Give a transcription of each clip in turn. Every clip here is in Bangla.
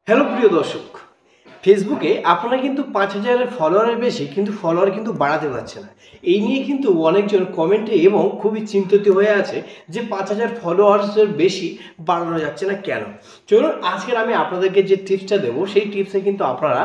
হ্যালো প্রিয় দর্শক, ফেসবুকে আপনারা কিন্তু ৫,০০০-এর ফলোয়ারের বেশি কিন্তু ফলোয়ার কিন্তু বাড়াতে পারছে না। এই নিয়ে কিন্তু অনেকজন কমেন্টে এবং খুবই চিন্তিত হয়ে আছে যে ৫,০০০ ফলোয়ার্সের বেশি বাড়ানো যাচ্ছে না কেন। চলুন আজকের আমি আপনাদেরকে যে টিপসটা দেবো সেই টিপসে কিন্তু আপনারা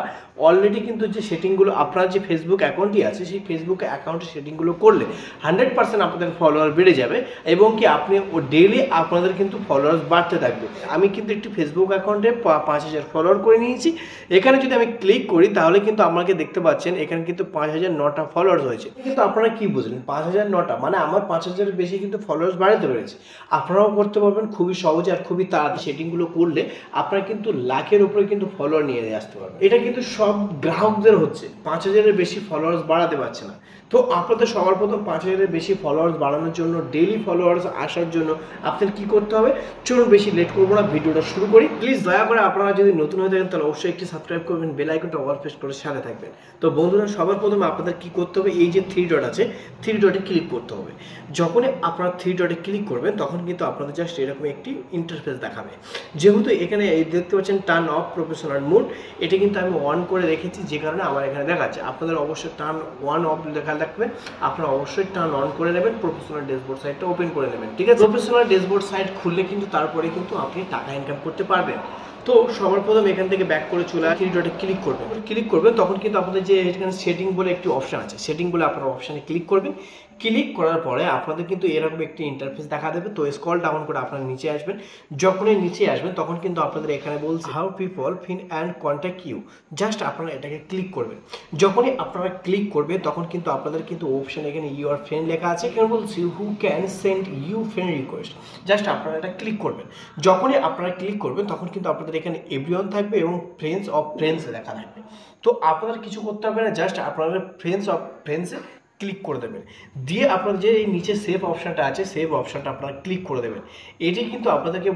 অলরেডি কিন্তু যে সেটিংগুলো আপনার যে ফেসবুক অ্যাকাউন্টটি আছে সেই ফেসবুক অ্যাকাউন্টের সেটিংগুলো করলে 100% আপনাদের ফলোয়ার বেড়ে যাবে এবং কি আপনি ডেইলি আপনাদের কিন্তু ফলোয়ার্স বাড়তে থাকবে। আমি কিন্তু একটি ফেসবুক অ্যাকাউন্টে ৫,০০০ ফলোয়ার করে নিয়েছি। এখানে যদি আমি ক্লিক করি তাহলে কিন্তু আমাকে দেখতে পাচ্ছেন এখানে কিন্তু ৫,০০৯টা ফলোয়ার্স হয়েছে। কিন্তু আপনারা কি বুঝলেন ৫,০০৯টা মানে আমার ৫,০০০-এর বেশি কিন্তু ফলোয়ার্স বাড়াতে পেরেছে। আপনারাও করতে পারবেন খুবই সহজে আর খুবই তাড়াতাড়ি। সেটিংগুলো করলে আপনারা কিন্তু লাখের উপরে কিন্তু ফলোয়ার নিয়ে আসতে পারবেন। এটা কিন্তু সব গ্রাহকদের হচ্ছে ৫,০০০-এর বেশি ফলোয়ার্স বাড়াতে পারছে না। তো আপনাদের সবার প্রথম ৫,০০০-এর বেশি ফলোয়ার্স বাড়ানোর জন্য ডেইলি ফলোয়ার্স আসার জন্য আপনাদের কি করতে হবে, চলুন বেশি লেট করবো না, ভিডিওটা শুরু করি। প্লিজ দয়া করে আপনারা যদি নতুন হয়ে থাকেন তাহলে অবশ্যই একটি সাবস্ক্রাইব করবেন, বেল আইকনটা অল প্রেস করে সাথে থাকবেন। তো বন্ধুরা সবার প্রথমে আপনাদের কি করতে হবে, এই যে 3 ডট আছে 3 ডটে ক্লিক করতে হবে। যখনই আপনারা 3 ডটে ক্লিক করবেন তখন কিন্তু আপনাদের জাস্ট এরকম একটি ইন্টারফেস দেখাবে। যেহেতু এখানে দেখতে পাচ্ছেন টার্ন অফ প্রফেশনাল মোড, এটা কিন্তু আমি অন করে রেখেছি যে কারণে আমার এখানে দেখাচ্ছে। আপনাদের অবশ্যই টার্ন অন অফ লেখা থাকবে, আপনারা অবশ্যই টার্ন অন করে নেবেন। প্রফেশনাল ড্যাশবোর্ড সাইটটা ওপেন করে নেবেন, ঠিক আছে। প্রফেশনাল ড্যাশবোর্ড সাইট খুললে কিন্তু তারপরে কিন্তু আপনি টাকা ইনকাম করতে পারবেন। তো সবার প্রথম এখান থেকে ব্যাক করে চলে আসি, 3 ডটে ক্লিক করবেন তখন কিন্তু আপনাদের যে এখানে সেটিং বলে একটি অপশন আছে, সেটিং বলে আপনারা অপশানে ক্লিক করবেন। ক্লিক করার পরে আপনাদের কিন্তু এরকম একটি ইন্টারফেস দেখা দেবে। তো স্ক্রল ডাউন করে আপনারা নিচে আসবেন। যখনই নিচে আসবেন তখন কিন্তু আপনাদের এখানে বলছে how people find and contact you, just আপনারা এটাকে ক্লিক করবেন। যখনই আপনারা ক্লিক করবেন তখন কিন্তু আপনাদের কিন্তু অপশন এখানে ইউর ফ্রেন্ড লেখা আছে, এখানে বলছি who can send you friend request, just আপনারা এটা ক্লিক করবেন। যখনই আপনারা ক্লিক করবেন তখন কিন্তু আপনাদের এখানে এভরিওয়ান থাকবে এবং ফ্রেন্ডস অফ ফ্রেন্ডস লেখা থাকবে। তো আপনাদের কিছু করতে হবে না, জাস্ট আপনারা ফ্রেন্ডস অফ ফ্রেন্ডসে ক্লিক করে দেবেন। দিয়ে আপনার যে এই নিচে সেভ অপশানটা আছে সেভ অপশানটা আপনারা ক্লিক করে দেবেন। এটি কিন্তু আপনাদেরকে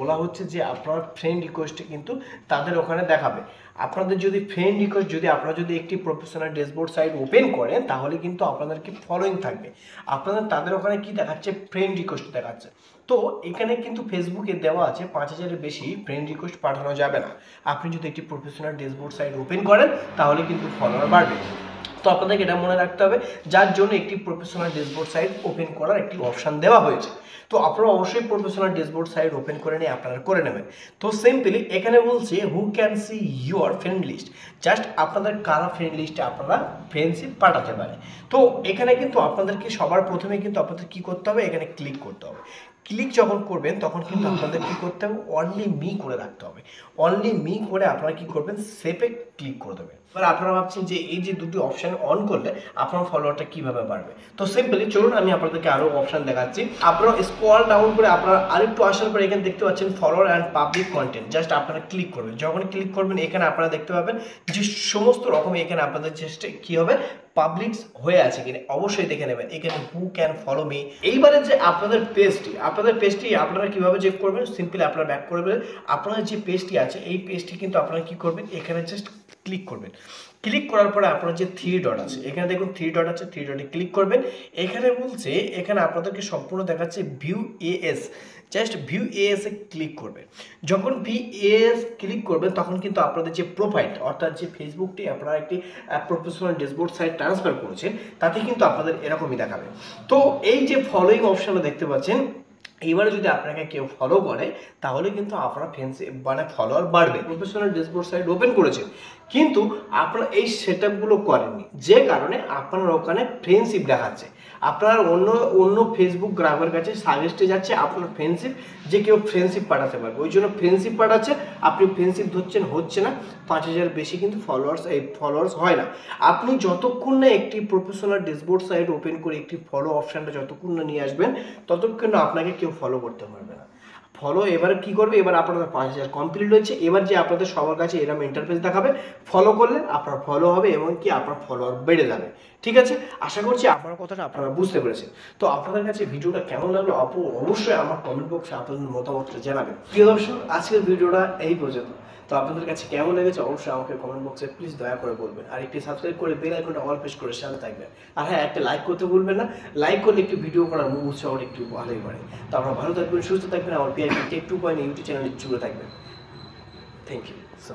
বলা হচ্ছে যে আপনার ফ্রেন্ড রিকোয়েস্টে কিন্তু তাদের ওখানে দেখাবে। আপনাদের যদি ফ্রেন্ড রিকোয়েস্ট যদি আপনারা যদি একটি প্রফেশনাল ড্যাশবোর্ড সাইট ওপেন করেন তাহলে কিন্তু আপনাদেরকে ফলোইং থাকবে। আপনাদের তাদের ওখানে কি দেখাচ্ছে, ফ্রেন্ড রিকোয়েস্ট দেখাচ্ছে। তো এখানে কিন্তু ফেসবুকে দেওয়া আছে ৫,০০০-এর বেশি ফ্রেন্ড রিকোয়েস্ট পাঠানো যাবে না। আপনি যদি একটি প্রফেশনাল ড্যাশবোর্ড সাইট ওপেন করেন তাহলে কিন্তু ফলোয়ার বাড়বে। তো আপনাদেরকে এটা মনে রাখতে হবে, যার জন্য একটি প্রফেশনাল ড্যাশবোর্ড সাইট ওপেন করার একটি অপশান দেওয়া হয়েছে। তো আপনারা অবশ্যই প্রফেশনাল ড্যাশবোর্ড সাইট ওপেন করে নিয়ে আপনারা করে নেবেন। তো সিম্পলি এখানে বলছে who can see your friend list, just আপনাদের কারা ফ্রেন্ড লিস্টে আপনারা ফ্রেন্ডশিপ পাঠাতে পারে। তো এখানে কিন্তু আপনাদেরকে সবার প্রথমে কিন্তু আপনাদের কি করতে হবে, এখানে ক্লিক করতে হবে। ক্লিক যখন করবেন তখন কিন্তু আপনাদের কি করতে হবে, অনলি মি করে রাখতে হবে। অনলি মি করে আপনারা কি করবেন, সেভে ক্লিক করে দেবেন। এবার আপনারা ভাবছেন যে এই যে দুটি অপশান অন করলে আপনার ফলোয়ারটা কিভাবে বাড়বে। তো সিম্পলি চলুন আমি আপনাদেরকে আরও অপশান দেখাচ্ছি। আপনারা স্ক্রল ডাউন করে আপনারা আরেকটু আসার পরে এখানে দেখতে পাচ্ছেন follower and public content, just আপনারা ক্লিক করবেন। যখন ক্লিক করবেন এখানে আপনারা দেখতে পাবেন যে সমস্ত রকম এখানে আপনাদের চেষ্টা কী হবে, পাবলিক হয়ে আছে কিনা অবশ্যই দেখে নেবেন। এখানে হু ক্যান ফলো মি। এইবারে যে আপনাদের পেজটি আপনারা কিভাবে চেক করবেন, সিম্পলি আপনারা ব্যাক করবেন। আপনাদের যে পেজটি আছে এই পেজটি কিন্তু আপনারা কি করবেন, এখানে জাস্ট ক্লিক করবেন। ক্লিক করার পরে আপনার যে 3 ডট আছে এখানে দেখুন 3 ডট আছে, 3 ডটে ক্লিক করবেন। এখানে বলছে এখানে আপনাদেরকে সম্পূর্ণ দেখাচ্ছে view as, just view as এ ক্লিক করবেন। যখন ভিএএস ক্লিক করবেন তখন কিন্তু আপনাদের যে প্রোফাইল অর্থাৎ যে ফেসবুকটি আপনারা একটি প্রফেশনাল ড্যাশবোর্ড সাইট ট্রান্সফার করেছেন তাতে কিন্তু আপনাদের এরকমই দেখাবে। তো এই যে ফলোইং অপশানটা দেখতে পাচ্ছেন, এইবারে যদি আপনাকে কেউ ফলো করে তাহলে কিন্তু আপনার ফ্রেন্ডশিপ মানে ফলোয়ার বাড়বে। প্রফেশনাল ড্যাশবোর্ড সাইট ওপেন করেছেন কিন্তু আপনারা এই সেটআপগুলো করেননি, যে কারণে আপনার ওখানে ফ্রেন্ডশিপ দেখাচ্ছে। আপনার অন্য ফেসবুক গ্রাহকের কাছে সাজেস্টে যাচ্ছে আপনার ফ্রেন্ডশিপ, যে কেউ ফ্রেন্ডশিপ পাঠাতে পারবে, ওই জন্য ফ্রেন্ডশিপ পাঠাচ্ছে। আপনি ফ্রেন্ডশিপ ধরছেন, হচ্ছে না। ৫,০০০ বেশি কিন্তু ফলোয়ার্স হয় না। আপনি যতক্ষণ না একটি প্রফেশনাল ড্যাশবোর্ড সাইট ওপেন করে একটি ফলো অপশানটা যতক্ষণ না নিয়ে আসবেন ততক্ষণ না আপনাকে কেউ ফলো করতে পারবে না। ফলো এবার কি করবে, এবার আপনাদের ৫,০০০ কমপ্লিট হয়েছে। এবার যে আপনাদের সবার কাছে এরকম ইন্টারফেস দেখাবে, ফলো করলে আপনার ফলো হবে এবং কি আপনার ফলোয়ার বেড়ে যাবে। ঠিক আছে, আশা করছি আপনার কথাটা আপনারা বুঝতে পেরেছেন। তো আপনাদের কাছে ভিডিওটা কেমন লাগলো অবশ্যই আমার কমেন্ট বক্সে আপনাদের মতামতটা জানাবেন। প্রিয় দর্শক, আজকের ভিডিওটা এই পর্যন্ত। তো আপনাদের কাছে কেমন লেগেছে অবশ্যই আমাকে কমেন্ট বক্সে প্লিজ দয়া করে বলবেন। আর একটি সাবস্ক্রাইব করে বেল আইকনটা অল প্রেস করে সাথে থাকবেন। আর হ্যাঁ, একটা লাইক করতে ভুলবেন না। লাইক করলে একটি ভিডিও করার উৎসাহ একটু ভালোই বাড়ে। তো আপনারা ভালো থাকবেন, সুস্থ থাকবেন, আমার PIP Tech 2.0 ইউটিউব চ্যানেলে জুড়ে থাকবেন। Thank you so